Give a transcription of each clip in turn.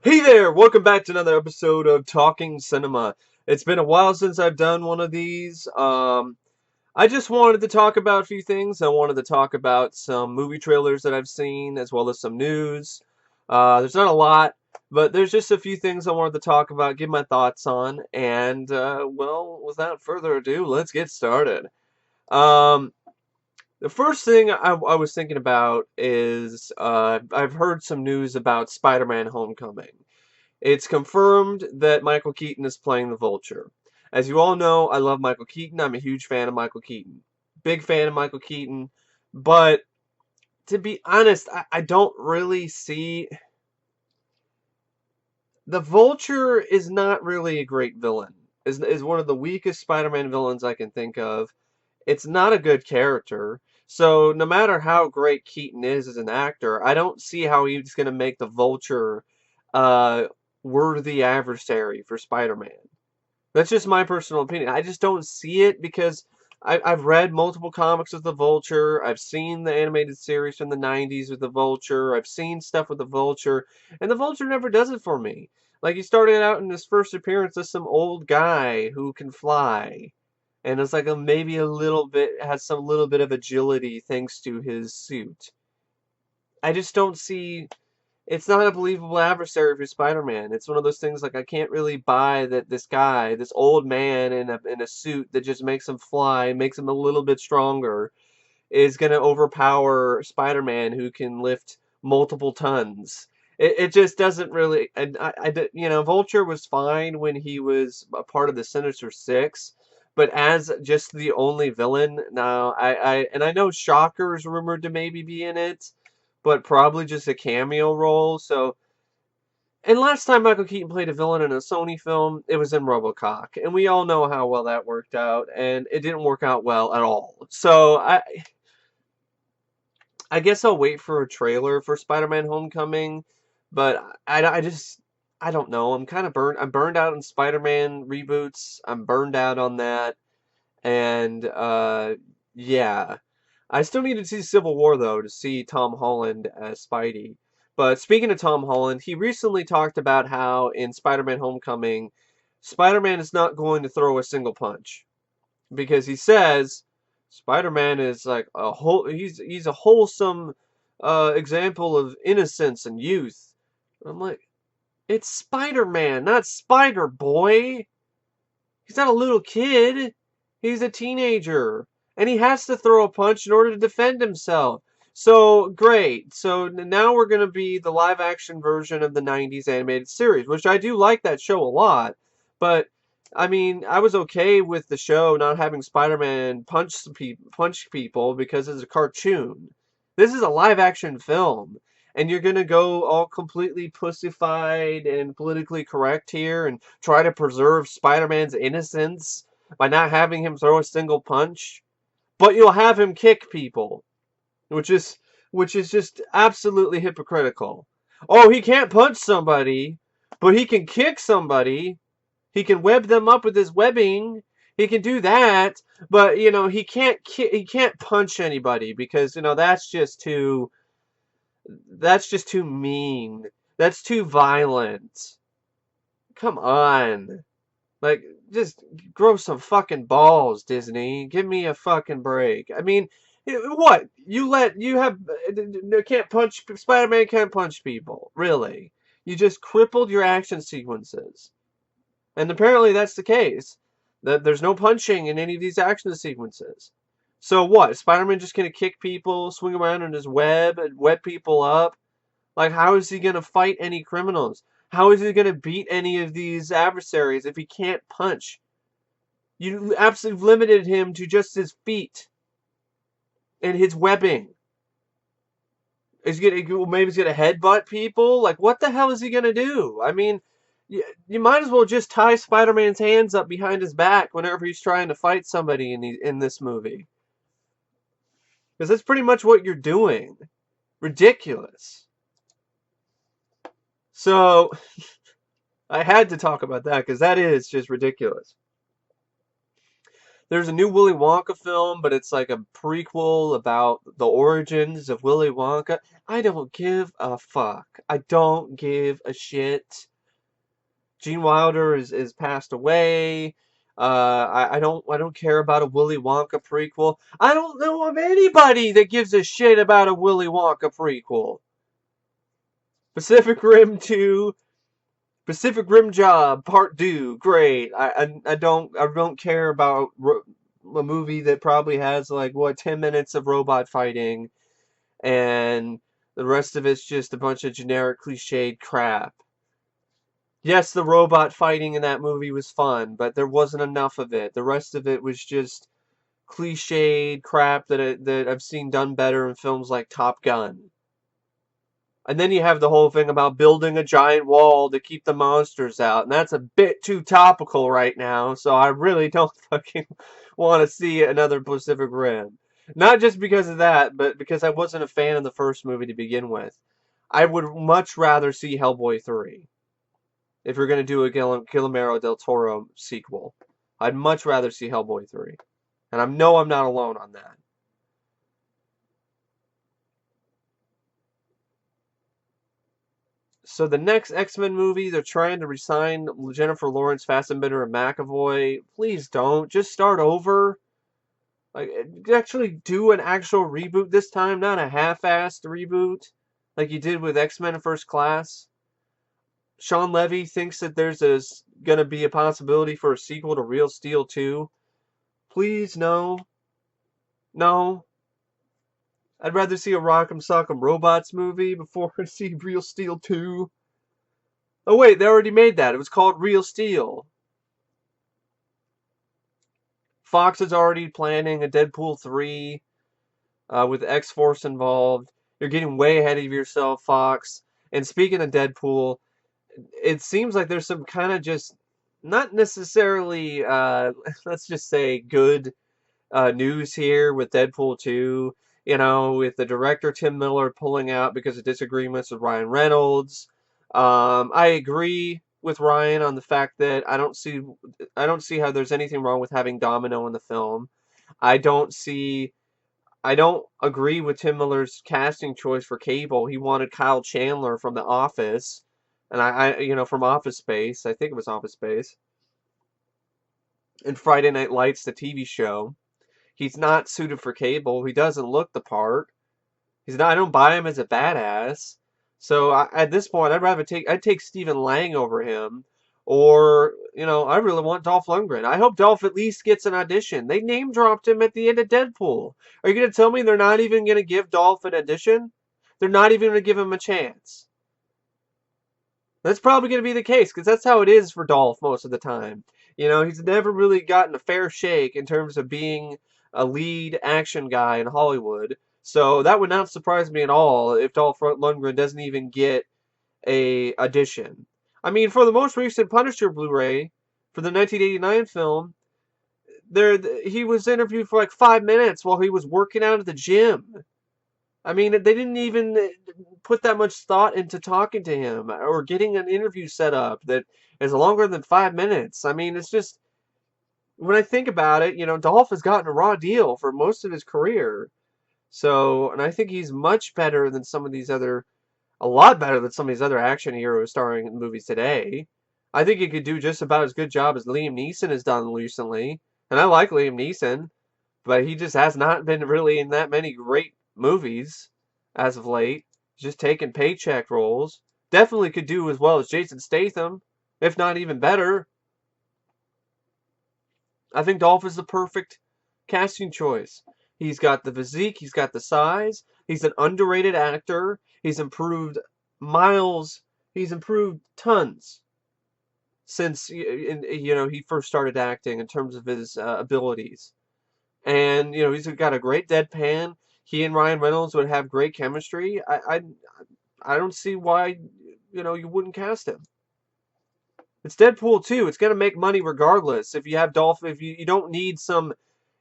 Hey there! Welcome back to another episode of Talking Cinema. It's been a while since I've done one of these. I just wanted to talk about a few things. I wanted to talk about some movie trailers that I've seen, as well as some news. There's not a lot, but there's just a few things I wanted to talk about, give my thoughts on, and, well, without further ado, let's get started. Um, the first thing I was thinking about is I've heard some news about Spider-Man Homecoming. It's confirmed that Michael Keaton is playing the Vulture. As you all know, I love Michael Keaton. I'm a huge fan of Michael Keaton. Big fan of Michael Keaton. But to be honest, I don't really see. The Vulture is not really a great villain. Is one of the weakest Spider-Man villains I can think of. It's not a good character. So no matter how great Keaton is as an actor, I don't see how he's going to make the Vulture uh, worthy adversary for Spider-Man. That's just my personal opinion. I just don't see it because I've read multiple comics with the Vulture. I've seen the animated series from the 90s with the Vulture. I've seen stuff with the Vulture, and the Vulture never does it for me. Like, he started out in his first appearance as some old guy who can fly. And it's like maybe a little bit, has some little bit of agility thanks to his suit. I just don't see it's not a believable adversary for Spider-Man. It's one of those things like I can't really buy that this guy, this old man in a suit that just makes him fly, makes him a little bit stronger, is gonna overpower Spider-Man who can lift multiple tons. It just doesn't really, and Vulture was fine when he was a part of the Sinister Six, but as just the only villain now, I know Shocker's rumored to maybe be in it, but probably just a cameo role. So, and last time Michael Keaton played a villain in a Sony film, it was in RoboCop, and we all know how well that worked out, and it didn't work out well at all. So I guess I'll wait for a trailer for Spider-Man Homecoming, but I just I don't know. I'm kind of burned. I'm burned out on Spider-Man reboots. I'm burned out on that, and yeah. I still need to see Civil War though to see Tom Holland as Spidey. But speaking of Tom Holland, he recently talked about how in Spider-Man Homecoming, Spider-Man is not going to throw a single punch because he says Spider-Man is like a whole he's a wholesome example of innocence and youth. I'm like, it's Spider-Man, not Spider-Boy. He's not a little kid. He's a teenager. And he has to throw a punch in order to defend himself. So, great. So now we're going to be the live action version of the 90s animated series, which I do like that show a lot. But, I mean, I was okay with the show not having Spider-Man punch people because it's a cartoon. This is a live action film, and you're gonna go all completely pussified and politically correct here and try to preserve Spider-Man's innocence by not having him throw a single punch, but you'll have him kick people, which is which is just absolutely hypocritical. Oh, he can't punch somebody, but he can kick somebody. He can web them up with his webbing. He can do that, but he can't punch anybody because that's just too mean. That's too violent. Come on. Like, just grow some fucking balls, Disney. Give me a fucking break. I mean, what? Can't punch, Spider-Man can't punch people. Really? You just crippled your action sequences. And apparently that's the case. That there's no punching in any of these action sequences. So what? Spider-Man just gonna kick people, swing around in his web, and web people up? Like, how is he going to fight any criminals? How is he going to beat any of these adversaries if he can't punch? You absolutely limited him to just his feet and his webbing. Maybe he's gonna headbutt people? Like, what the hell is he gonna do? I mean, you might as well just tie Spider-Man's hands up behind his back whenever he's trying to fight somebody in this movie. Because that's pretty much what you're doing. Ridiculous. So, I had to talk about that because that is just ridiculous. There's a new Willy Wonka film, but it's like a prequel about the origins of Willy Wonka. I don't give a fuck. I don't give a shit. Gene Wilder is passed away. I don't care about a Willy Wonka prequel. I don't know of anybody that gives a shit about a Willy Wonka prequel. Pacific Rim 2, Pacific Rim Job Part 2, great. I don't care about a movie that probably has like what 10 minutes of robot fighting and the rest of it's just a bunch of generic cliched crap. Yes, the robot fighting in that movie was fun, but there wasn't enough of it. The rest of it was just cliched crap that I've seen done better in films like Top Gun. And then you have the whole thing about building a giant wall to keep the monsters out, and that's a bit too topical right now, so I really don't fucking want to see another Pacific Rim. Not just because of that, but because I wasn't a fan of the first movie to begin with. I would much rather see Hellboy 3 if you're going to do a Guillermo del Toro sequel. I'd much rather see Hellboy 3. And I know I'm not alone on that. So the next X-Men movie, they're trying to resign Jennifer Lawrence, Fassbender, and McAvoy. Please don't. Just start over. Like, actually do an actual reboot this time, not a half-assed reboot like you did with X-Men First Class. Sean Levy thinks that going to be a possibility for a sequel to Real Steel 2. Please, no. No. I'd rather see a Rock'em Sock'em Robots movie before I see Real Steel 2. Oh wait, they already made that. It was called Real Steel. Fox is already planning a Deadpool 3 with X-Force involved. You're getting way ahead of yourself, Fox. And speaking of Deadpool, it seems like there's some kind of just not necessarily, let's just say, good news here with Deadpool 2. You know, with the director Tim Miller pulling out because of disagreements with Ryan Reynolds. I agree with Ryan on the fact that I don't see how there's anything wrong with having Domino in the film. I don't see I don't agree with Tim Miller's casting choice for Cable. He wanted Kyle Chandler from The Office, and from Office Space. I think it was Office Space. And Friday Night Lights, the TV show. He's not suited for Cable. He doesn't look the part. He's not. I don't buy him as a badass. So at this point, I'd take Stephen Lang over him, or I really want Dolph Lundgren. I hope Dolph at least gets an audition. They name dropped him at the end of Deadpool. Are you gonna tell me they're not even gonna give Dolph an audition? They're not even gonna give him a chance. That's probably going to be the case because that's how it is for Dolph most of the time. He's never really gotten a fair shake in terms of being a lead action guy in Hollywood. So that would not surprise me at all if Dolph Lundgren doesn't even get a audition. I mean, for the most recent Punisher Blu-ray for the 1989 film, there he was interviewed for like 5 minutes while he was working out at the gym. I mean, they didn't even put that much thought into talking to him or getting an interview set up that is longer than 5 minutes. I mean, it's just, when I think about it, Dolph has gotten a raw deal for most of his career. So, and I think he's much better than a lot better than some of these other action heroes starring in movies today. I think he could do just about as good job as Liam Neeson has done recently. And I like Liam Neeson, but he just has not been really in that many great movies as of late. Just taking paycheck roles. Definitely could do as well as Jason Statham, if not even better. I think Dolph is the perfect casting choice. He's got the physique, he's got the size, he's an underrated actor, he's improved miles, he's improved tons since he first started acting in terms of his abilities. And he's got a great deadpan. He and Ryan Reynolds would have great chemistry. I don't see why you wouldn't cast him. It's Deadpool 2. It's gonna make money regardless. If you have Dolph, if you don't need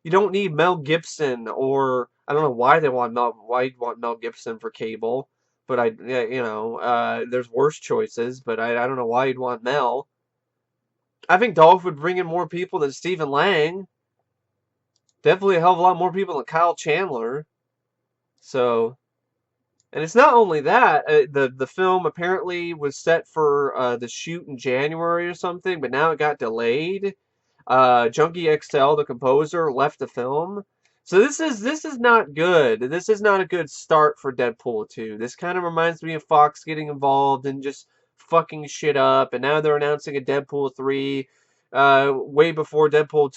you don't need Mel Gibson, or I don't know why you'd want Mel Gibson for Cable, but there's worse choices. But I don't know why you'd want Mel. I think Dolph would bring in more people than Stephen Lang. Definitely a hell of a lot more people than Kyle Chandler. So, and it's not only that. The film apparently was set for the shoot in January or something, but now it got delayed. Junkie XL, the composer, left the film. So this is not good. This is not a good start for Deadpool 2. This kind of reminds me of Fox getting involved and just fucking shit up. And now they're announcing a Deadpool 3 way before Deadpool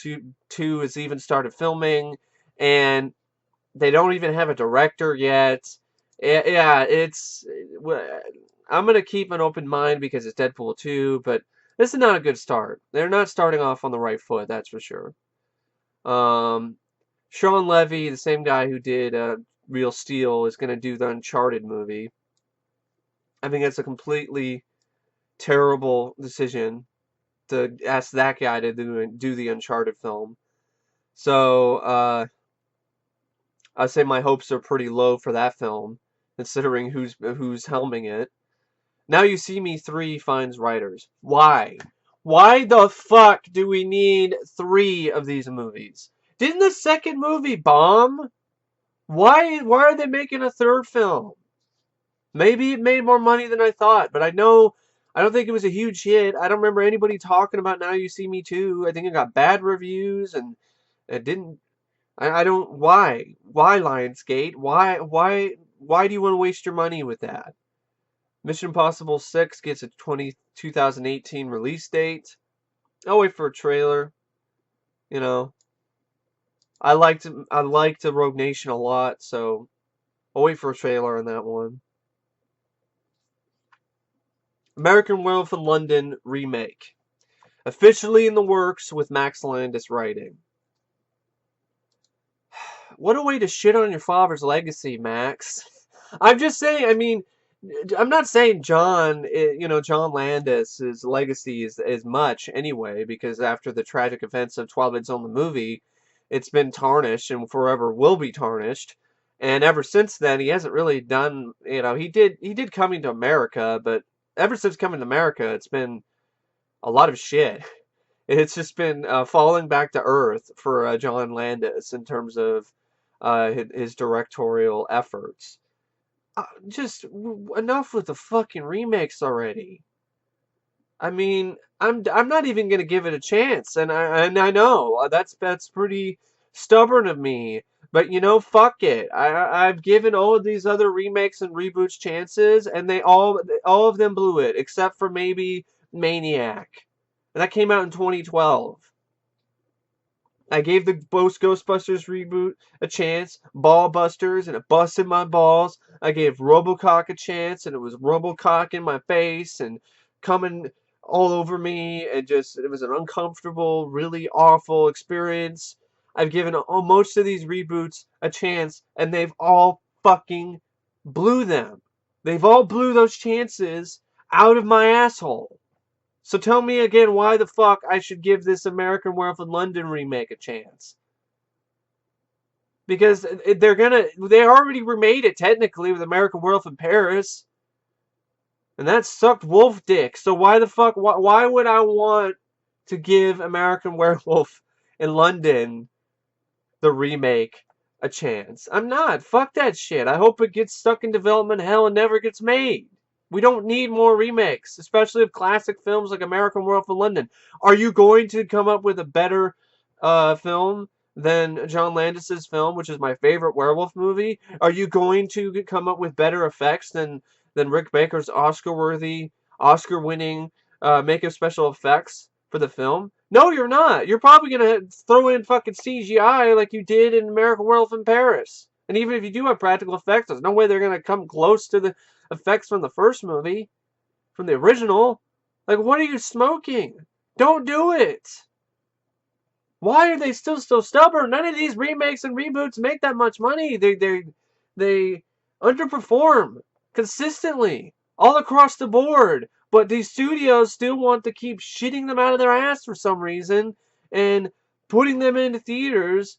2 has even started filming. And they don't even have a director yet. Yeah, I'm gonna keep an open mind because it's Deadpool 2, but this is not a good start. They're not starting off on the right foot, that's for sure. Um, Sean Levy, the same guy who did Real Steel, is gonna do the Uncharted movie. I think that's a completely terrible decision to ask that guy to do the Uncharted film. So, I'd say my hopes are pretty low for that film, considering who's helming it. Now You See Me 3 finds writers. Why? Why the fuck do we need 3 of these movies? Didn't the second movie bomb? Why are they making a third film? Maybe it made more money than I thought, but I don't think it was a huge hit. I don't remember anybody talking about Now You See Me 2. I think it got bad reviews and it didn't I don't why Lionsgate? Why do you want to waste your money with that? Mission Impossible 6 gets a 2018 release date. I'll wait for a trailer. You know, I liked Rogue Nation a lot, so I'll wait for a trailer on that one. American Werewolf in London remake. Officially in the works with Max Landis writing. What a way to shit on your father's legacy, Max. I'm just saying, I mean, I'm not saying John Landis's legacy is much anyway, because after the tragic events of Twilight Zone the movie, it's been tarnished and forever will be tarnished. And ever since then, he hasn't really done, he did Coming to America, but ever since Coming to America, it's been a lot of shit. It's just been falling back to earth for John Landis in terms of his directorial efforts. Just enough with the fucking remakes already. I mean, I'm not even gonna give it a chance, and I know that's pretty stubborn of me. But fuck it. I've given all of these other remakes and reboots chances, and all of them blew it, except for maybe Maniac, and that came out in 2012. I gave the Ghostbusters reboot a chance, Ballbusters, and it busted my balls. I gave Robocock a chance, and it was Robocock in my face and coming all over me, and it was an uncomfortable, really awful experience. I've given most of these reboots a chance, and they've all fucking blew them. They've all blew those chances out of my asshole. So tell me again why the fuck I should give this American Werewolf in London remake a chance. Because they already remade it technically with American Werewolf in Paris. And that sucked wolf dick. So why would I want to give American Werewolf in London, the remake, a chance? I'm not. Fuck that shit. I hope it gets stuck in development hell and never gets made. We don't need more remakes, especially of classic films like American Werewolf in London. Are you going to come up with a better film than John Landis's film, which is my favorite werewolf movie? Are you going to come up with better effects than Rick Baker's Oscar-worthy, Oscar-winning makeup special effects for the film? No, you're not. You're probably gonna throw in fucking CGI like you did in American Werewolf in Paris. And even if you do have practical effects, there's no way they're gonna come close to the effects from the first movie, from the original. Like, what are you smoking? Don't do it. Why are they still so stubborn? None of these remakes and reboots make that much money. They underperform consistently all across the board. But these studios still want to keep shitting them out of their ass for some reason and putting them into theaters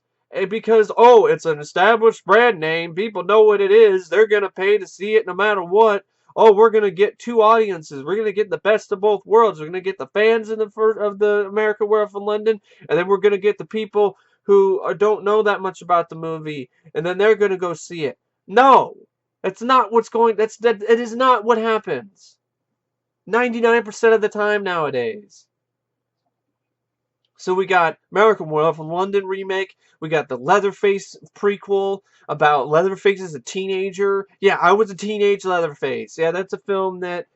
because, oh, it's an established brand name. People know what it is. They're going to pay to see it no matter what. Oh, we're going to get two audiences. We're going to get the best of both worlds. We're going to get the fans of the American Werewolf in London, and then we're going to get the people who don't know that much about the movie, and then they're going to go see it. No, that's not what's going. It is not what happens. 99% of the time nowadays. So we got American Werewolf in London remake. We got the Leatherface prequel about Leatherface as a teenager. Yeah, I was a teenage Leatherface. Yeah, that's a film that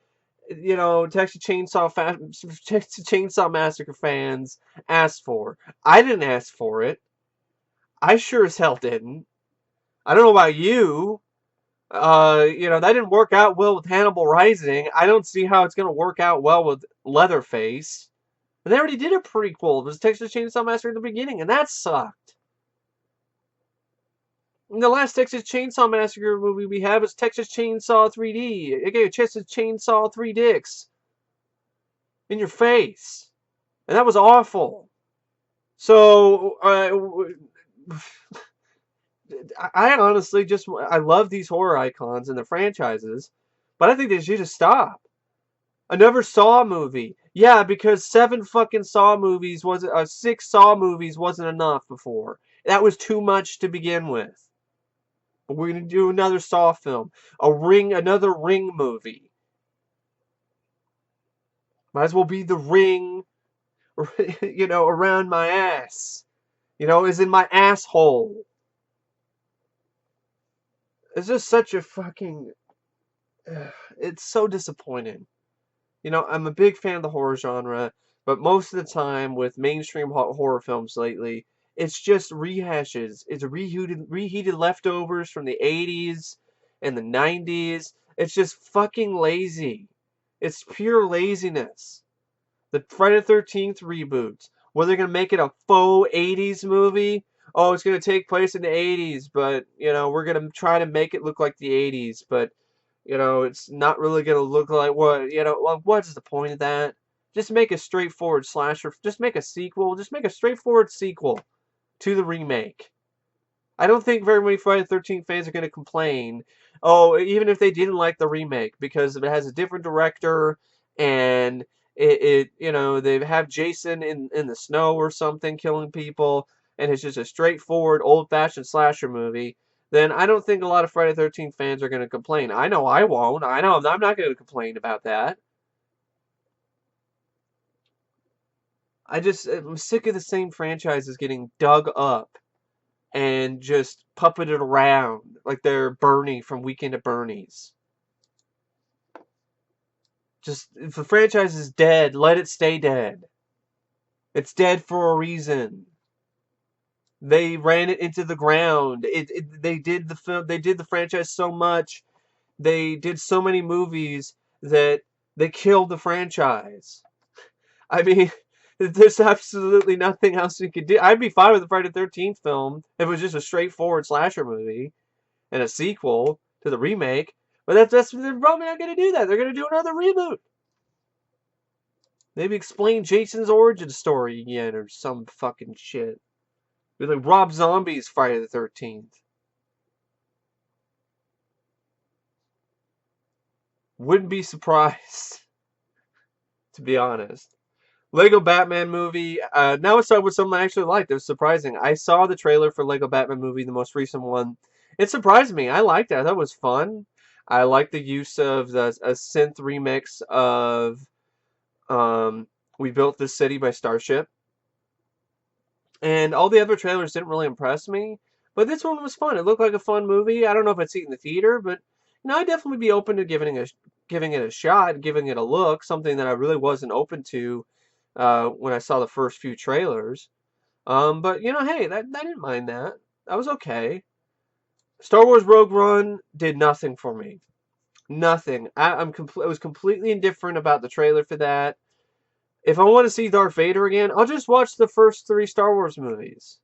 Texas Texas Chainsaw Massacre fans asked for. I didn't ask for it. I sure as hell didn't. I don't know about you. That didn't work out well with Hannibal Rising. I don't see how it's gonna work out well with Leatherface. And they already did a prequel. It was Texas Chainsaw Massacre at the beginning, and that sucked. And the last Texas Chainsaw Massacre movie we had was Texas Chainsaw 3D. It gave Texas Chainsaw 3 dicks in your face. And that was awful. So, I honestly I love these horror icons and the franchises, but I think they should just stop. Another Saw movie. Yeah, because 6 Saw movies wasn't enough before. That was too much to begin with. But we're gonna do another Saw film. Another Ring movie. Might as well be the ring, around my ass. Is in my asshole. It's just such a fucking... It's so disappointing. I'm a big fan of the horror genre, but most of the time with mainstream horror films lately, it's just rehashes. It's reheated leftovers from the 80s and the 90s. It's just fucking lazy. It's pure laziness. The Friday the 13th reboot, where they're going to make it a faux 80s movie. Oh, it's going to take place in the 80s, but, we're going to try to make it look like the 80s, but it's not really going to look like what's the point of that? Just make a straightforward slasher. Just make a sequel. Just make a straightforward sequel to the remake. I don't think very many Friday the 13th fans are going to complain. Oh, even if they didn't like the remake, because it has a different director and they have Jason in the snow or something killing people, and it's just a straightforward old-fashioned slasher movie. Then I don't think a lot of Friday the 13th fans are going to complain. I know I won't. I know I'm not going to complain about that. I'm sick of the same franchises getting dug up and just puppeted around like they're Bernie from Weekend at Bernie's. Just, if the franchise is dead, let it stay dead. It's dead for a reason. They ran it into the ground. They did the film. They did the franchise so much. They did so many movies that they killed the franchise. I mean, there's absolutely nothing else you could do. I'd be fine with the Friday the 13th film if it was just a straightforward slasher movie and a sequel to the remake. But they're probably not going to do that. They're going to do another reboot. Maybe explain Jason's origin story again or some fucking shit. Be like Rob Zombie's Friday the 13th. Wouldn't be surprised, to be honest. Lego Batman movie. Now let's start with something I actually liked. It was surprising. I saw the trailer for Lego Batman movie, the most recent one. It surprised me. I liked it. I thought it was fun. I liked the use of a synth remix of We Built This City by Starship. And all the other trailers didn't really impress me. But this one was fun. It looked like a fun movie. I don't know if I'd see it in the theater, but I'd definitely be open to giving it a shot, giving it a look. Something that I really wasn't open to when I saw the first few trailers. But hey, I didn't mind that. That was okay. Star Wars Rogue One did nothing for me. Nothing. I was completely indifferent about the trailer for that. If I want to see Darth Vader again, I'll just watch the first 3 Star Wars movies.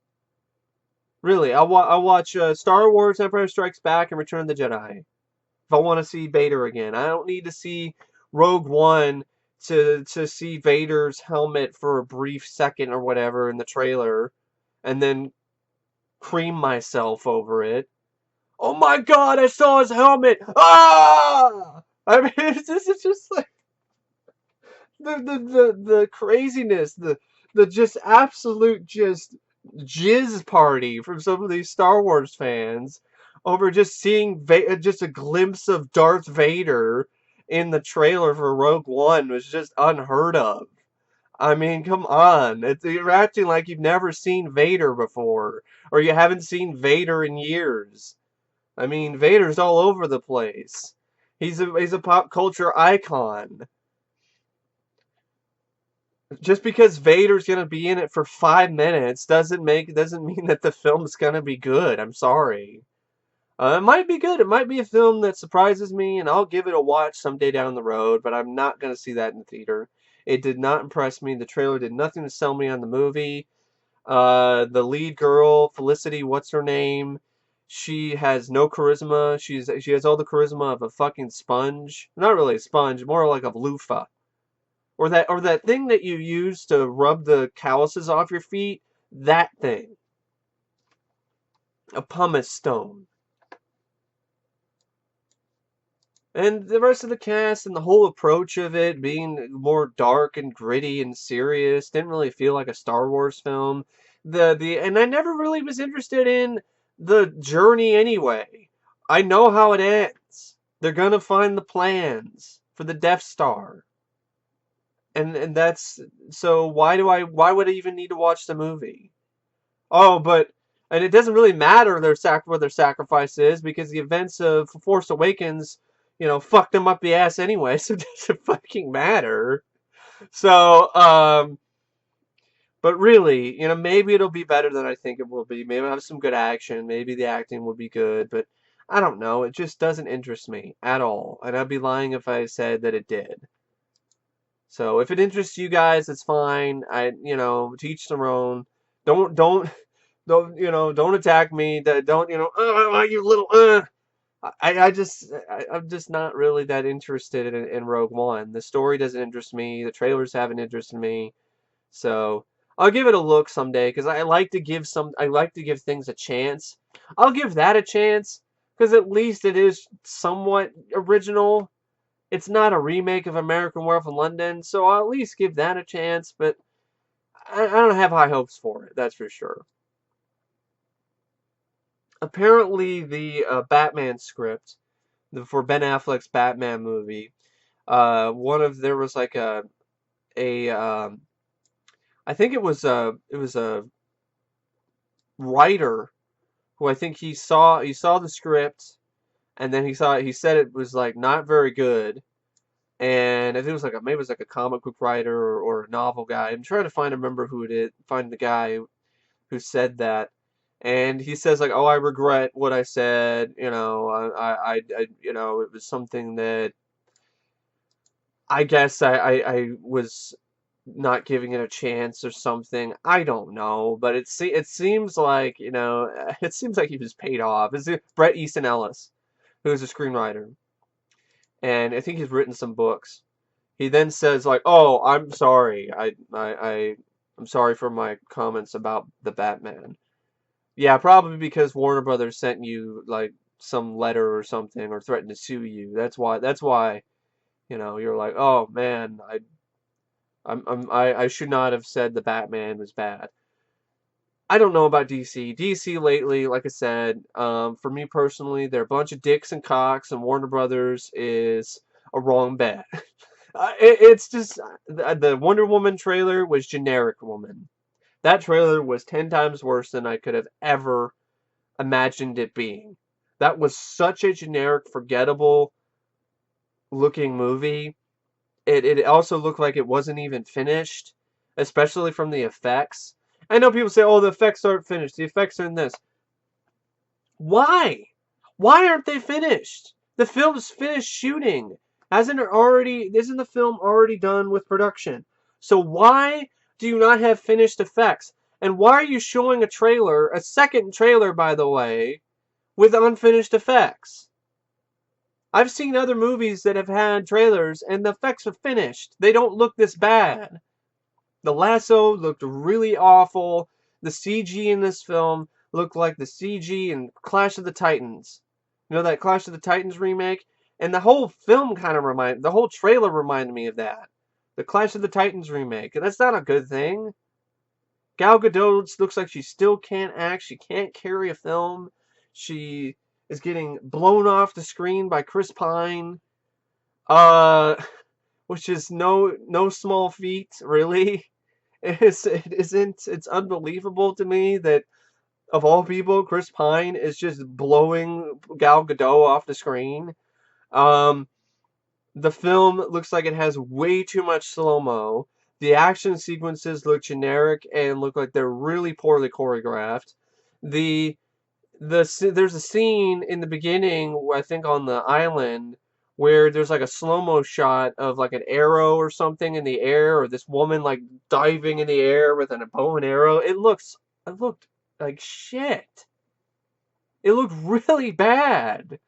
Really, I'll watch Star Wars, Empire Strikes Back, and Return of the Jedi. If I want to see Vader again, I don't need to see Rogue One to see Vader's helmet for a brief second or whatever in the trailer, and then cream myself over it. Oh my God! I saw his helmet! Ah! I mean, this is just like the craziness, the just absolute just jizz party from some of these Star Wars fans over just seeing just a glimpse of Darth Vader in the trailer for Rogue One was just unheard of. I mean, come on. You're acting like you've never seen Vader before, or you haven't seen Vader in years. I mean, Vader's all over the place. He's a pop culture icon. Just because Vader's gonna be in it for 5 minutes doesn't mean that the film's gonna be good. I'm sorry. It might be good. It might be a film that surprises me, and I'll give it a watch someday down the road. But I'm not gonna see that in the theater. It did not impress me. The trailer did nothing to sell me on the movie. The lead girl, Felicity, what's her name? She has no charisma. She has all the charisma of a fucking sponge. Not really a sponge, more like a loofah. Or that thing that you use to rub the calluses off your feet. That thing. A pumice stone. And the rest of the cast and the whole approach of it being more dark and gritty and serious didn't really feel like a Star Wars film. And I never really was interested in the journey anyway. I know how it ends. They're gonna find the plans for the Death Star. And that's so why would I even need to watch the movie? Oh, and it doesn't really matter what their sacrifice is because the events of Force Awakens, fucked them up the ass anyway, so it doesn't fucking matter. So, but really, maybe it'll be better than I think it will be. Maybe it'll have some good action. Maybe the acting will be good, but I don't know. It just doesn't interest me at all, and I'd be lying if I said that it did. So if it interests you guys, it's fine. To each their own. Don't don't don't attack me. Don't you little I'm just not really that interested in Rogue One. The story doesn't interest me. The trailers haven't interested me. So I'll give it a look someday because I like to give things a chance. I'll give that a chance because at least it is somewhat original. It's not a remake of American Werewolf in London, so I'll at least give that a chance, but I don't have high hopes for it, that's for sure. Apparently, the Batman script for Ben Affleck's Batman movie, there was like a I think it was a writer who I think he saw the script and then he said it was like not very good. And I think it was maybe it was like a comic book writer or a novel guy. I'm trying to remember who it is, find the guy who said that. And he says like, "Oh, I regret what I said. It was something that I guess I was not giving it a chance or something. I don't know, but it seems like it seems like he was paid off. Is it Bret Easton Ellis, who's a screenwriter, and I think he's written some books. He then says like, "Oh, I'm sorry. I'm sorry for my comments about the Batman." Yeah, probably because Warner Brothers sent you like some letter or something or threatened to sue you. That's why, you're like, "Oh man, I should not have said the Batman was bad." I don't know about DC. DC lately, like I said, for me personally, they're a bunch of dicks and cocks, and Warner Brothers is a wrong bet. It's just the Wonder Woman trailer was generic woman. That trailer was 10 times worse than I could have ever imagined it being. That was such a generic, forgettable looking movie. It also looked like it wasn't even finished, especially from the effects. I know people say, "Oh, the effects aren't finished. The effects are in this." Why? Why aren't they finished? The film's finished shooting. Isn't the film already done with production? So why do you not have finished effects? And why are you showing a second trailer, by the way, with unfinished effects? I've seen other movies that have had trailers and the effects are finished. They don't look this bad. The Lasso looked really awful. The CG in this film looked like the CG in Clash of the Titans. You know that Clash of the Titans remake? And the whole trailer reminded me of that. The Clash of the Titans remake. And that's not a good thing. Gal Gadot looks like she still can't act. She can't carry a film. She is getting blown off the screen by Chris Pine. Uh, which is no small feat, really. It's unbelievable to me that of all people, Chris Pine is just blowing Gal Gadot off the screen. Um, the film looks like it has way too much slow-mo. The action sequences look generic and look like they're really poorly choreographed. The there's a scene in the beginning, I think on the island, where there's like a slow-mo shot of like an arrow or something in the air, or this woman like diving in the air with a bow and arrow. It looked like shit. It looked really bad.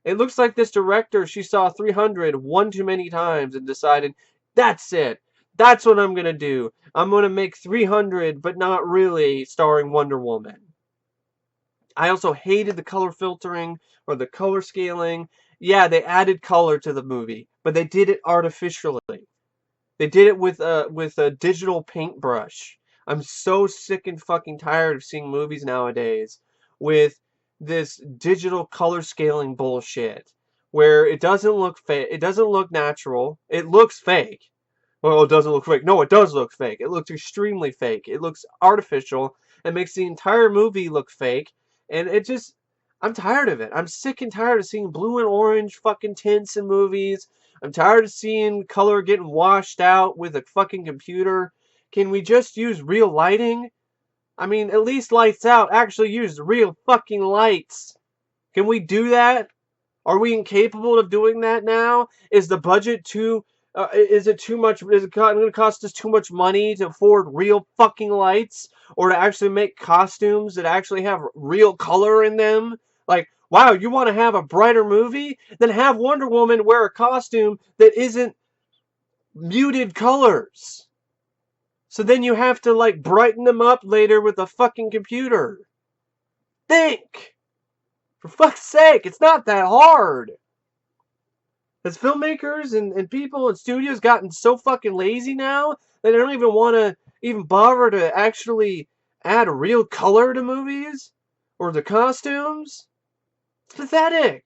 It looks like this director, she saw 300 one too many times and decided, that's it. That's what I'm gonna do. I'm gonna make 300, but not really, starring Wonder Woman. I also hated the color filtering or the color scaling. Yeah, they added color to the movie, but they did it artificially. They did it with a digital paintbrush. I'm so sick and fucking tired of seeing movies nowadays with this digital color scaling bullshit where it doesn't look fake. It doesn't look natural. It looks fake. Well, it doesn't look fake. No, it does look fake. It looks extremely fake. It looks artificial. It makes the entire movie look fake. And it just, I'm tired of it. I'm sick and tired of seeing blue and orange fucking tints in movies. I'm tired of seeing color getting washed out with a fucking computer. Can we just use real lighting? I mean, at least Lights Out actually used real fucking lights. Can we do that? Are we incapable of doing that now? Is the budget too? Is it too much? Is it going to cost us too much money to afford real fucking lights, or to actually make costumes that actually have real color in them? Like, wow, you want to have a brighter movie? Then have Wonder Woman wear a costume that isn't muted colors. So then you have to like brighten them up later with a fucking computer. Think! For fuck's sake, it's not that hard. Has filmmakers and people and studios gotten so fucking lazy now that they don't even want to even bother to actually add real color to movies or the costumes? It's pathetic.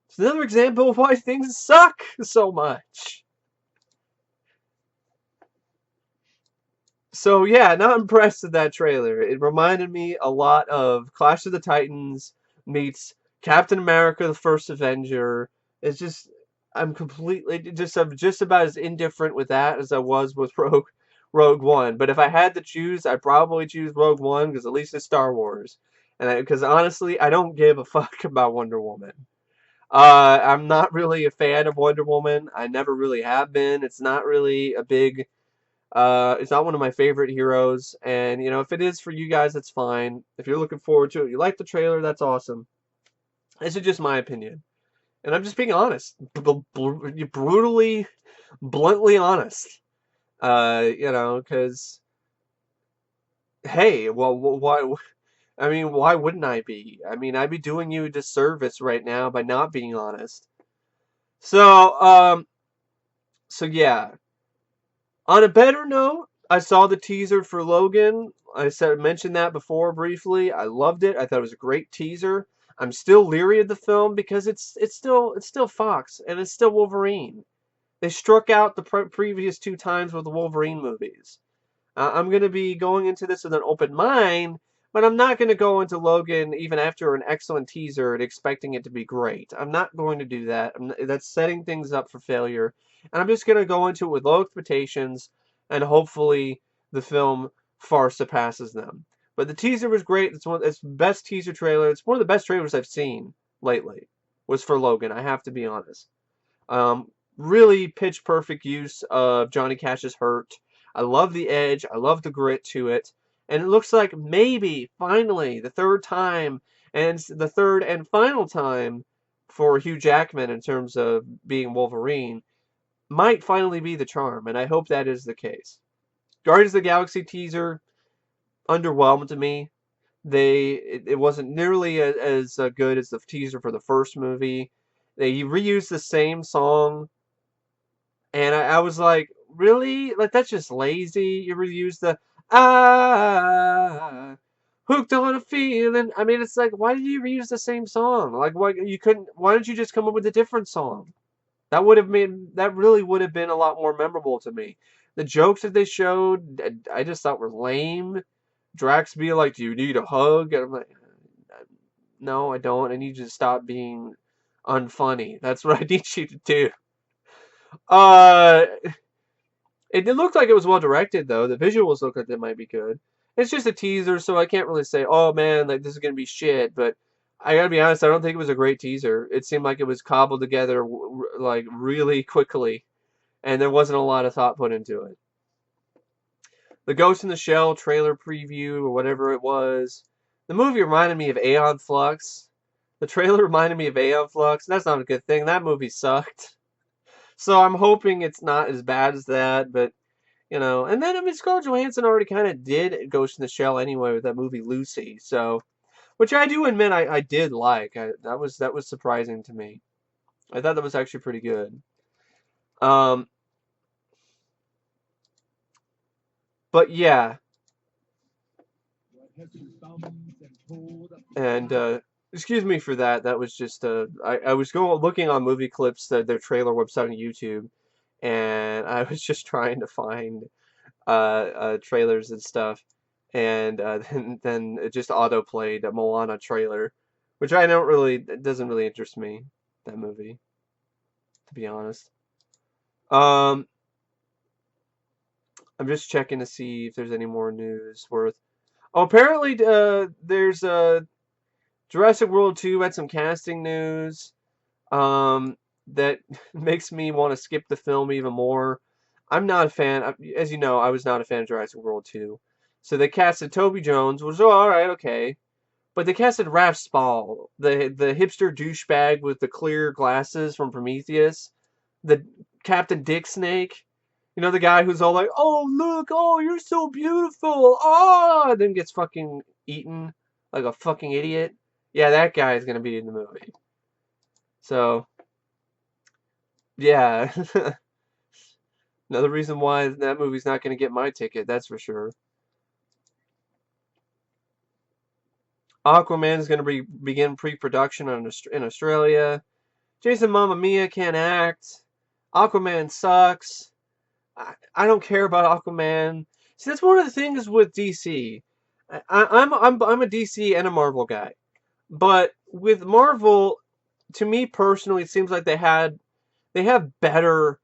It's another example of why things suck so much. So yeah, not impressed with that trailer. It reminded me a lot of Clash of the Titans meets Captain America: The First Avenger. It's just I'm just about as indifferent with that as I was with Rogue One. But if I had to choose, I'd probably choose Rogue One because at least it's Star Wars. And because honestly, I don't give a fuck about Wonder Woman. I'm not really a fan of Wonder Woman. I never really have been. It's not really a big it's not one of my favorite heroes, and you know, if it is for you guys, that's fine. If you're looking forward to it, you like the trailer, that's awesome. This is just my opinion, and I'm just being honest, brutally, bluntly honest. You know, because hey, well, why? I mean, why wouldn't I be? I mean, I'd be doing you a disservice right now by not being honest. So, so yeah. On a better note, I saw the teaser for Logan. Mentioned that before briefly. I loved it. I thought it was a great teaser. I'm still leery of the film because it's still Fox and it's still Wolverine. They struck out the previous two times with the Wolverine movies. I'm going to be going into this with an open mind, but I'm not going to go into Logan even after an excellent teaser and expecting it to be great. I'm not going to do that. That's setting things up for failure. And I'm just going to go into it with low expectations, and hopefully the film far surpasses them. But the teaser was great. It's the best teaser trailer. It's one of the best trailers I've seen lately. Was for Logan. I have to be honest. Really pitch perfect use of Johnny Cash's Hurt. I love the edge. I love the grit to it. And it looks like maybe, finally, the third time, and the third and final time for Hugh Jackman in terms of being Wolverine, might finally be the charm. And I hope that is the case. Guardians of the Galaxy teaser, underwhelmed to me. It wasn't nearly as good as the teaser for the first movie. They reused the same song, and I was like, really? Like, that's just lazy. You reuse the ah hooked on a feeling. I mean, it's like, why did you reuse the same song? Like, why you couldn't? Why don't you just come up with a different song? That really would have been a lot more memorable to me. The jokes that they showed, I just thought were lame. Drax being like, "Do you need a hug?" And I'm like, "No, I don't. I need you to stop being unfunny. That's what I need you to do." Uh, it looked like it was well directed though. The visuals look like they might be good. It's just a teaser, so I can't really say, "Oh man, like this is gonna be shit." But I gotta be honest, I don't think it was a great teaser. It seemed like it was cobbled together like really quickly, and there wasn't a lot of thought put into it. The Ghost in the Shell trailer preview or whatever it was, the movie reminded me of Aeon Flux. The trailer reminded me of Aeon Flux. That's not a good thing. That movie sucked. So I'm hoping it's not as bad as that, but and then I mean Scarlett Johansson already kind of did Ghost in the Shell anyway with that movie Lucy, so which I do admit I did like. That was surprising to me. I thought that was actually pretty good. Um, but yeah, and excuse me for that. That was just I was going looking on movie clips their trailer website on YouTube, and I was just trying to find trailers and stuff, and then it just auto played a Moana trailer, which I don't really it doesn't really interest me, that movie, to be honest. Um, I'm just checking to see if there's any more news worth. Oh, apparently there's Jurassic World 2 had some casting news. That makes me want to skip the film even more. I'm not a fan. As you know, I was not a fan of Jurassic World 2. So they casted Toby Jones, which was all right, okay. But they casted Raph Spall, the hipster douchebag with the clear glasses from Prometheus, the Captain Dick Snake. You know, the guy who's all like, "Oh look, oh you're so beautiful, oh," and then gets fucking eaten like a fucking idiot. Yeah, that guy is gonna be in the movie. So yeah, another reason why that movie's not gonna get my ticket. That's for sure. Aquaman is gonna begin pre-production in Australia. Jason Mamma Mia can't act. Aquaman sucks. I don't care about Aquaman. See, that's one of the things with DC. I'm a DC and a Marvel guy, but with Marvel, to me personally, it seems like they have better,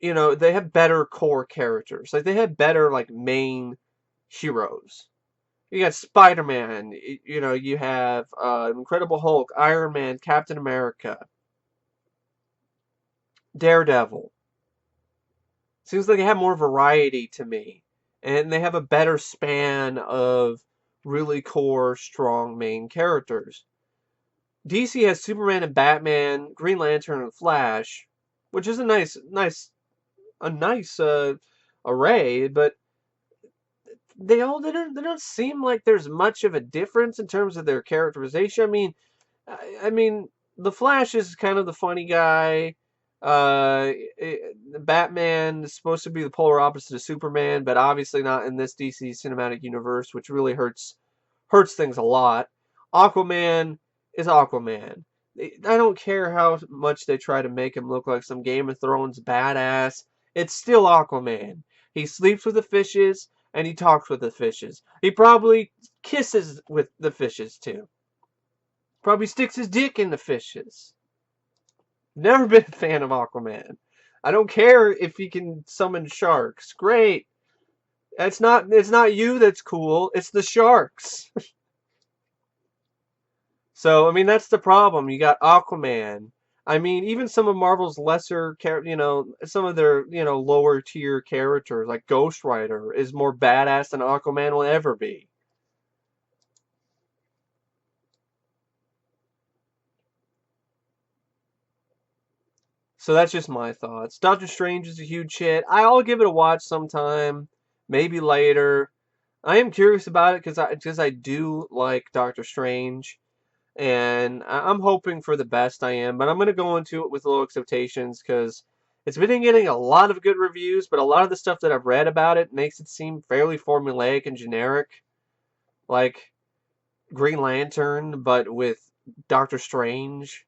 they have better core characters. Like they have better like main heroes. You got Spider-Man, you have Incredible Hulk, Iron Man, Captain America, Daredevil. Seems like they have more variety to me. And they have a better span of really core, strong main characters. DC has Superman and Batman, Green Lantern and Flash, which is a nice array, but they don't seem like there's much of a difference in terms of their characterization. I mean, the Flash is kind of the funny guy. Batman is supposed to be the polar opposite of Superman, but obviously not in this DC cinematic universe, which really hurts things a lot. Aquaman is Aquaman. I don't care how much they try to make him look like some Game of Thrones badass. It's still Aquaman. He sleeps with the fishes and he talks with the fishes. He probably kisses with the fishes too. Probably sticks his dick in the fishes. Never been a fan of Aquaman. I don't care if he can summon sharks. Great. It's not you that's cool, it's the sharks. So, I mean, that's the problem. You got Aquaman. I mean, even some of Marvel's some of their, lower tier characters, like Ghost Rider, is more badass than Aquaman will ever be. So that's just my thoughts. Doctor Strange is a huge hit. I'll give it a watch sometime, maybe later. I am curious about it because I do like Doctor Strange, and I'm hoping for the best. I am, but I'm gonna go into it with low expectations because It's been getting a lot of good reviews, but a lot of the stuff that I've read about it makes it seem fairly formulaic and generic. Like Green Lantern, but with Doctor Strange.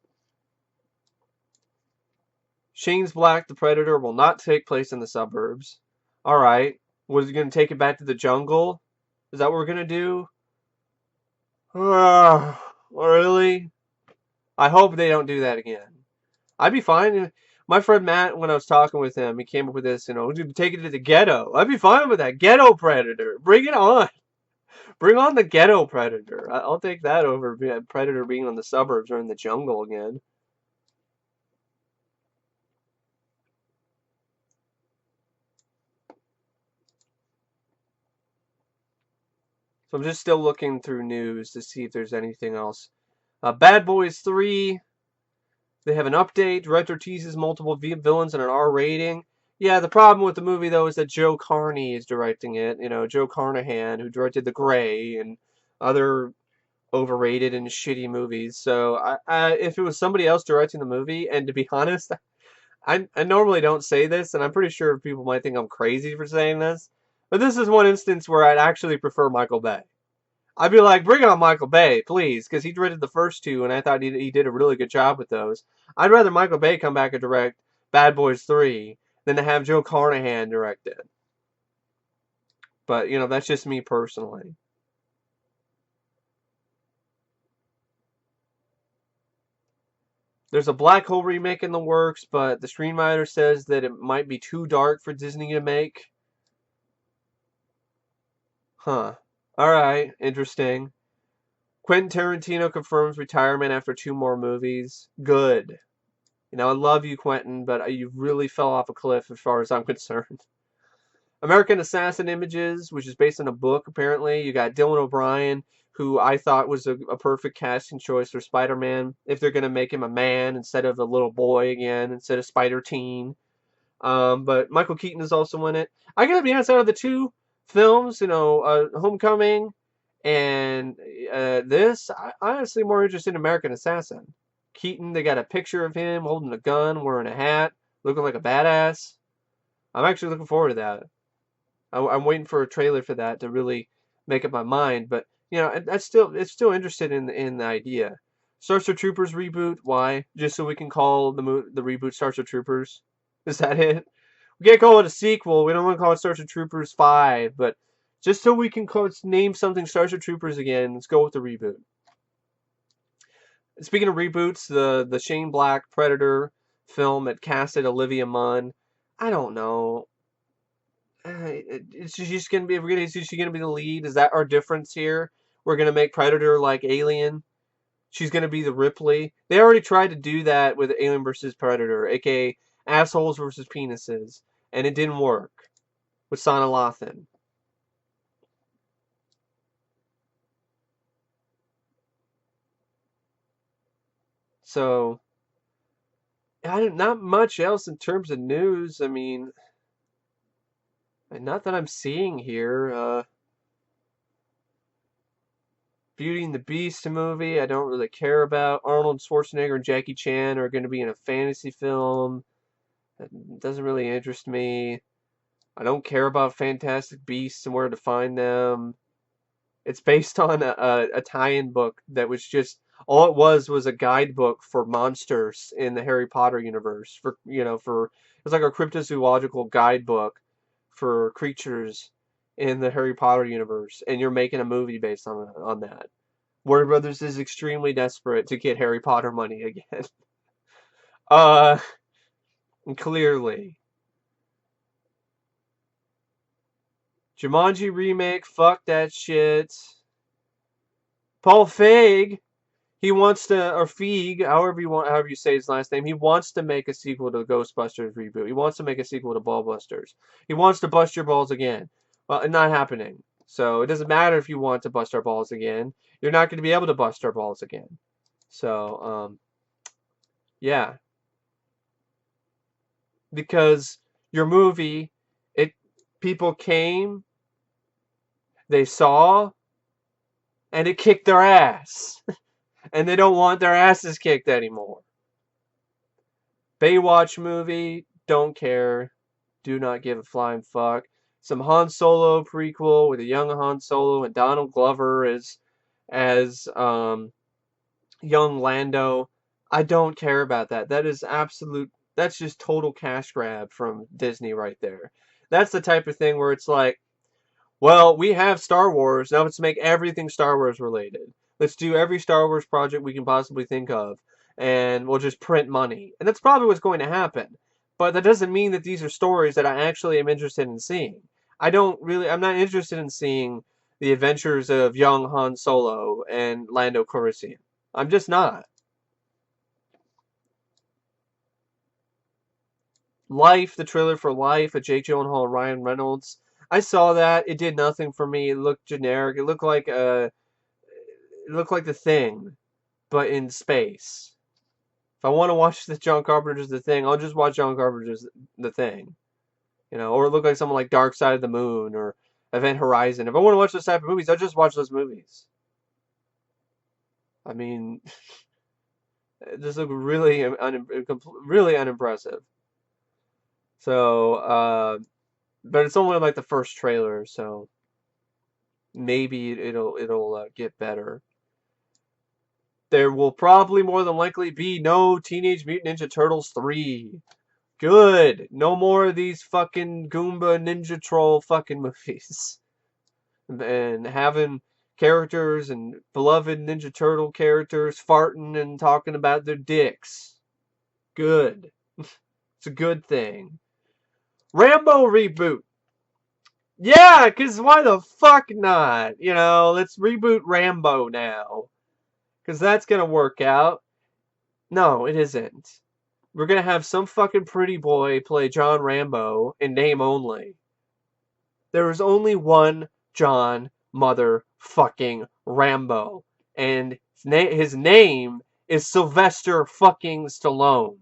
Shane's Black, the Predator, will not take place in the suburbs. Alright. Was he going to take it back to the jungle? Is that what we're going to do? Really? I hope they don't do that again. I'd be fine. My friend Matt, when I was talking with him, he came up with this, take it to the ghetto. I'd be fine with that. Ghetto Predator. Bring it on. Bring on the Ghetto Predator. I'll take that over Predator being on the suburbs or in the jungle again. So I'm just still looking through news to see if there's anything else. Bad Boys 3, they have an update. Director teases multiple villains and an R rating. Yeah, the problem with the movie, though, is that Joe Carney is directing it. Joe Carnahan, who directed The Grey and other overrated and shitty movies. So if it was somebody else directing the movie, and to be honest, I normally don't say this, and I'm pretty sure people might think I'm crazy for saying this, but this is one instance where I'd actually prefer Michael Bay. I'd be like, bring on Michael Bay, please, because he directed the first two, and I thought he did a really good job with those. I'd rather Michael Bay come back and direct Bad Boys 3 than to have Joe Carnahan direct it. But, that's just me personally. There's a Black Hole remake in the works, but the screenwriter says that it might be too dark for Disney to make. Huh. Alright, interesting. Quentin Tarantino confirms retirement after 2 more movies. Good. I love you, Quentin, but you really fell off a cliff as far as I'm concerned. American Assassin Images, which is based on a book, apparently. You got Dylan O'Brien, who I thought was a perfect casting choice for Spider-Man, if they're going to make him a man instead of a little boy again, instead of Spider-Teen. But Michael Keaton is also in it. I gotta be honest, out of the 2 films, Homecoming and this, I'm honestly more interested in American Assassin. Keaton, they got a picture of him holding a gun, wearing a hat, looking like a badass. I'm actually looking forward to that. I'm waiting for a trailer for that to really make up my mind. But it's still interested in the idea. Starship Troopers reboot. Why? Just so we can call the reboot Starship Troopers? Is that it? We can't call it a sequel. We don't want to call it Starship Troopers 5, but just so we can name something Starship Troopers again, let's go with the reboot. Speaking of reboots, the Shane Black Predator film that casted Olivia Munn, I don't know. Is she gonna be? Is she gonna be the lead? Is that our difference here? We're gonna make Predator like Alien. She's gonna be the Ripley. They already tried to do that with Alien versus Predator, aka assholes versus penises, and it didn't work with Sana Lathan. So, not much else in terms of news. I mean, not that I'm seeing here. Beauty and the Beast movie, I don't really care about. Arnold Schwarzenegger and Jackie Chan are going to be in a fantasy film. That doesn't really interest me. I don't care about Fantastic Beasts and where to find them. It's based on a tie-in book that was just all it was a guidebook for monsters in the Harry Potter universe. It's like a cryptozoological guidebook for creatures in the Harry Potter universe, and you're making a movie based on that. Warner Brothers is extremely desperate to get Harry Potter money again. uh, clearly. Jumanji remake, fuck that shit. Paul Feig, he wants to, or Feig, however you say his last name, he wants to make a sequel to the Ghostbusters reboot. He wants to make a sequel to Ballbusters. He wants to bust your balls again. Well, not happening. So it doesn't matter if you want to bust our balls again. You're not going to be able to bust our balls again. So, yeah. Because your movie, people came, they saw, and it kicked their ass. And they don't want their asses kicked anymore. Baywatch movie, Don't care. Do not give a flying fuck. Some Han Solo prequel with a young Han Solo and Donald Glover as young Lando. I don't care about that. That is absolute. That's just total cash grab from Disney right there. That's the type of thing where it's like, well, we have Star Wars. Now let's make everything Star Wars related. Let's do every Star Wars project we can possibly think of, and we'll just print money. And that's probably what's going to happen. But that doesn't mean that these are stories that I actually am interested in seeing. I'm not interested in seeing the adventures of young Han Solo and Lando Calrissian. I'm just not. Life, the trailer for Life with Jake Gyllenhaal and Ryan Reynolds. I saw that. It did nothing for me. It looked generic. It looked like The Thing, but in space. If I want to watch the John Carpenter's The Thing, I'll just watch John Carpenter's The Thing. Or it look like something like Dark Side of the Moon or Event Horizon. If I want to watch those type of movies, I'll just watch those movies. I mean, this look really unimpressive. So, but it's only like the first trailer, so maybe it'll get better. There will probably more than likely be no Teenage Mutant Ninja Turtles 3. Good. No more of these fucking Goomba Ninja Troll fucking movies. And having characters and beloved Ninja Turtle characters farting and talking about their dicks. Good. It's a good thing. Rambo reboot. Yeah, because why the fuck not? Let's reboot Rambo now. Because that's going to work out. No, it isn't. We're going to have some fucking pretty boy play John Rambo in name only. There is only one John motherfucking Rambo. And his name is Sylvester fucking Stallone.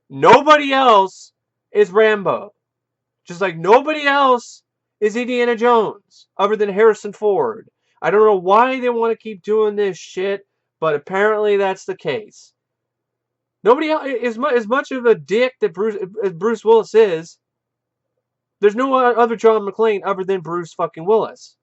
Nobody else is Rambo. Just like nobody else is Indiana Jones other than Harrison Ford. I don't know why they want to keep doing this shit, but apparently that's the case. Nobody else, as much of a dick that Bruce Willis is, there's no other John McClane other than Bruce fucking Willis.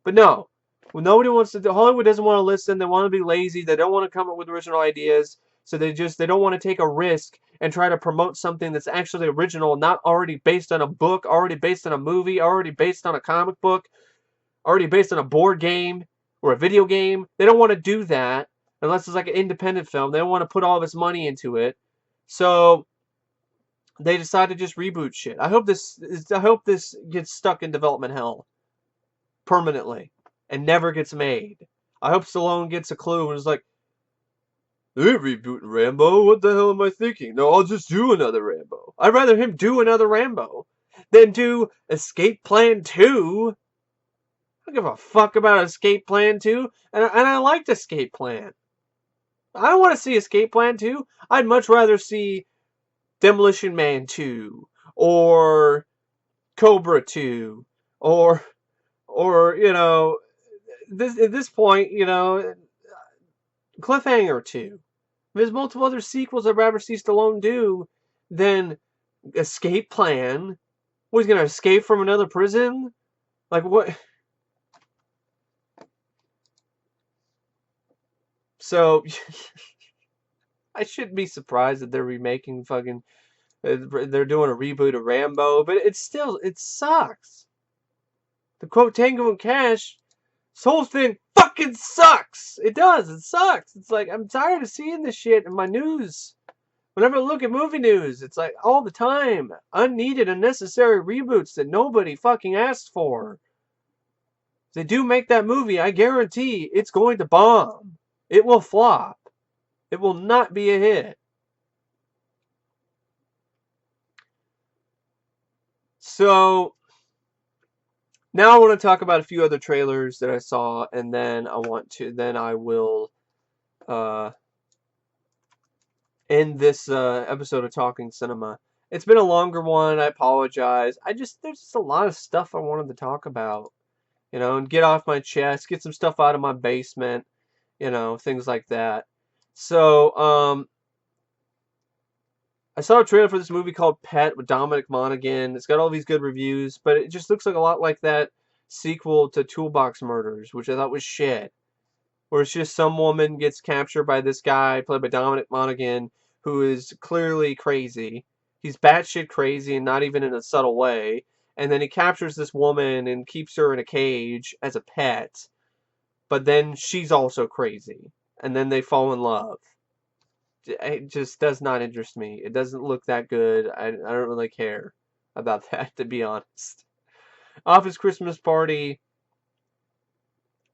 But no, nobody wants to. Hollywood doesn't want to listen. They want to be lazy. They don't want to come up with original ideas. So they don't want to take a risk and try to promote something that's actually original, not already based on a book, already based on a movie, already based on a comic book, already based on a board game or a video game. They don't want to do that unless it's like an independent film. They don't want to put all this money into it. So they decide to just reboot shit. I hope this gets stuck in development hell permanently and never gets made. I hope Stallone gets a clue and is like, they're rebooting Rambo. What the hell am I thinking? No, I'll just do another Rambo. I'd rather him do another Rambo than do Escape Plan 2. I don't give a fuck about Escape Plan 2. And I liked Escape Plan. I don't want to see Escape Plan 2. I'd much rather see Demolition Man 2 or Cobra 2 or at this point, Cliffhanger 2. There's multiple other sequels I'd rather see Stallone do than Escape Plan. What, he's gonna escape from another prison? Like, what? So, I shouldn't be surprised that they're remaking fucking... they're doing a reboot of Rambo, but it sucks. The quote Tango and Cash, this whole thing fucking sucks. It does. It sucks. It's like, I'm tired of seeing this shit in my news. Whenever I look at movie news, it's like all the time. Unneeded, unnecessary reboots that nobody fucking asked for. If they do make that movie, I guarantee it's going to bomb. It will flop. It will not be a hit. So, now I want to talk about a few other trailers that I saw, and then I will end this episode of Talking Cinema. It's been a longer one. I apologize. There's just a lot of stuff I wanted to talk about, and get off my chest, get some stuff out of my basement, things like that. So, I saw a trailer for this movie called Pet with Dominic Monaghan. It's got all these good reviews, but it just looks like a lot like that sequel to Toolbox Murders, which I thought was shit. Where it's just some woman gets captured by this guy played by Dominic Monaghan who is clearly crazy. He's batshit crazy and not even in a subtle way. And then he captures this woman and keeps her in a cage as a pet. But then she's also crazy. And then they fall in love. It just does not interest me. It doesn't look that good. I don't really care about that, to be honest. Office Christmas Party,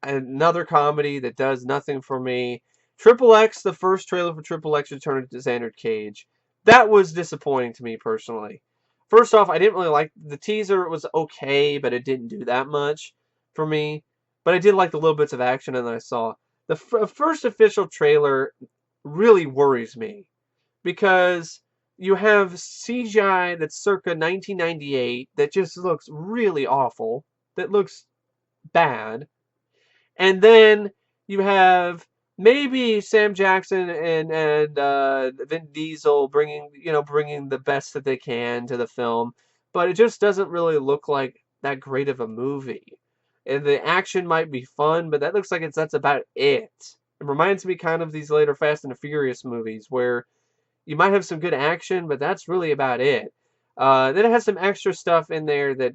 another comedy that does nothing for me. Triple X, the first trailer for Triple X Return to Xander Cage. That was disappointing to me personally. First off, I didn't really like the teaser. It was okay, but it didn't do that much for me. But I did like the little bits of action that I saw. The first official trailer really worries me because you have CGI that's circa 1998 that just looks really awful, that looks bad, and then you have maybe Sam Jackson and Vin Diesel bringing the best that they can to the film, but it just doesn't really look like that great of a movie. And the action might be fun, but that looks like that's about it. It reminds me kind of these later Fast and the Furious movies where you might have some good action, but that's really about it. Then it has some extra stuff in there that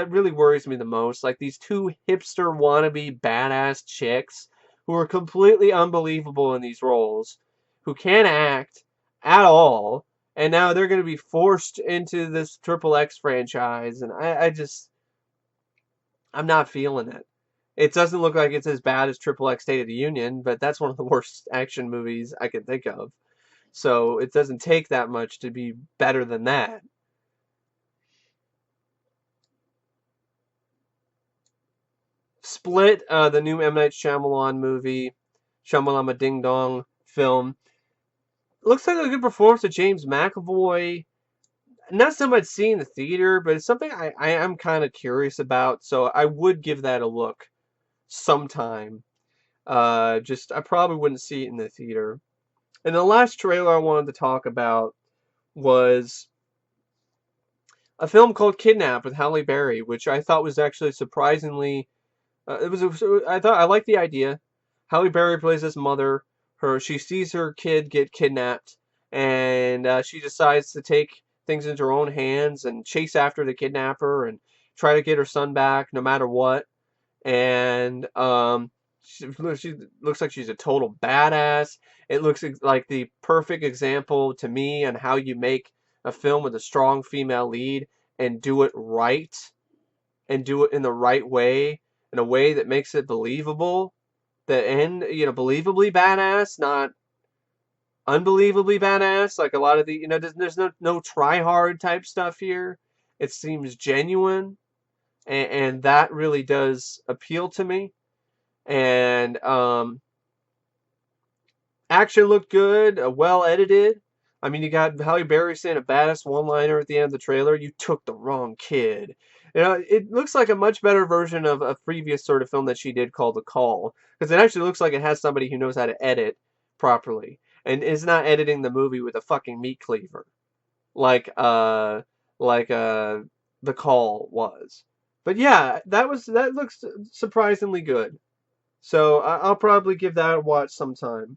really worries me the most. Like these two hipster wannabe badass chicks who are completely unbelievable in these roles, who can't act at all, and now they're going to be forced into this Triple X franchise, and I'm not feeling it. It doesn't look like it's as bad as Triple X State of the Union, but that's one of the worst action movies I can think of. So it doesn't take that much to be better than that. Split, the new M. Night Shyamalan movie, Shyamalama Ding Dong film. Looks like a good performance of James McAvoy. Not something I'd see in the theater, but it's something I am kind of curious about, so I would give that a look sometime. Just, I probably wouldn't see it in the theater. And the last trailer I wanted to talk about was a film called Kidnap with Halle Berry, which I thought was actually surprisingly. I thought I liked the idea. Halle Berry plays this mother. She sees her kid get kidnapped, and she decides to take things into her own hands and chase after the kidnapper and try to get her son back no matter what. And she looks like she's a total badass. It looks like the perfect example to me on how you make a film with a strong female lead and do it right and do it in the right way, in a way that makes it believable. The end, believably badass, not unbelievably badass. Like a lot of the, there's no try hard type stuff here. It seems genuine, and that really does appeal to me. And action looked good, well edited. I mean, you got Halle Berry saying a badass one-liner at the end of the trailer. You took the wrong kid. It looks like a much better version of a previous sort of film that she did called The Call, because it actually looks like it has somebody who knows how to edit properly and is not editing the movie with a fucking meat cleaver, like The Call was. But yeah, that looks surprisingly good. So I'll probably give that a watch sometime.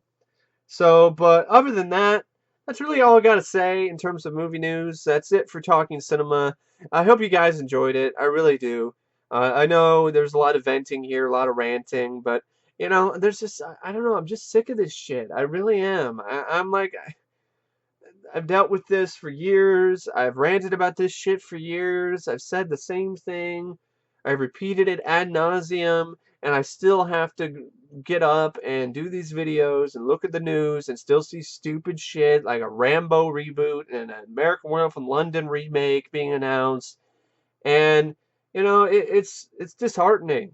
So, but other than that, that's really all I got to say in terms of movie news. That's it for Talking Cinema. I hope you guys enjoyed it. I really do. I know there's a lot of venting here, a lot of ranting, but there's just, I don't know, I'm just sick of this shit. I really am. I'm like, I've dealt with this for years. I've ranted about this shit for years. I've said the same thing. I've repeated it ad nauseum, and I still have to get up and do these videos and look at the news and still see stupid shit like a Rambo reboot and an American Werewolf in London remake being announced. And it's disheartening.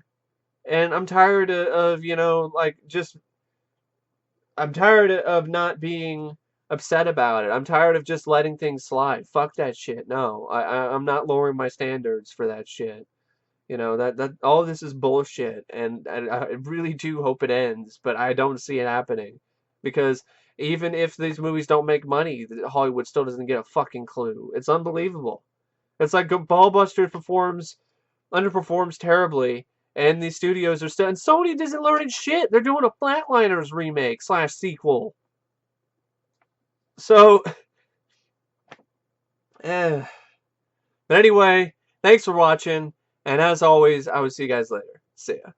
And I'm tired of like just I'm tired of not being upset about it. I'm tired of just letting things slide. Fuck that shit. No, I'm not lowering my standards for that shit. That all this is bullshit, and I really do hope it ends, but I don't see it happening because Even if these movies don't make money, Hollywood still doesn't get a fucking clue. It's unbelievable. It's like Ballbuster underperforms terribly, and these studios are still. And Sony isn't learning shit. They're doing a Flatliners remake slash sequel. So, eh. But anyway, thanks for watching, and as always, I will see you guys later. See ya.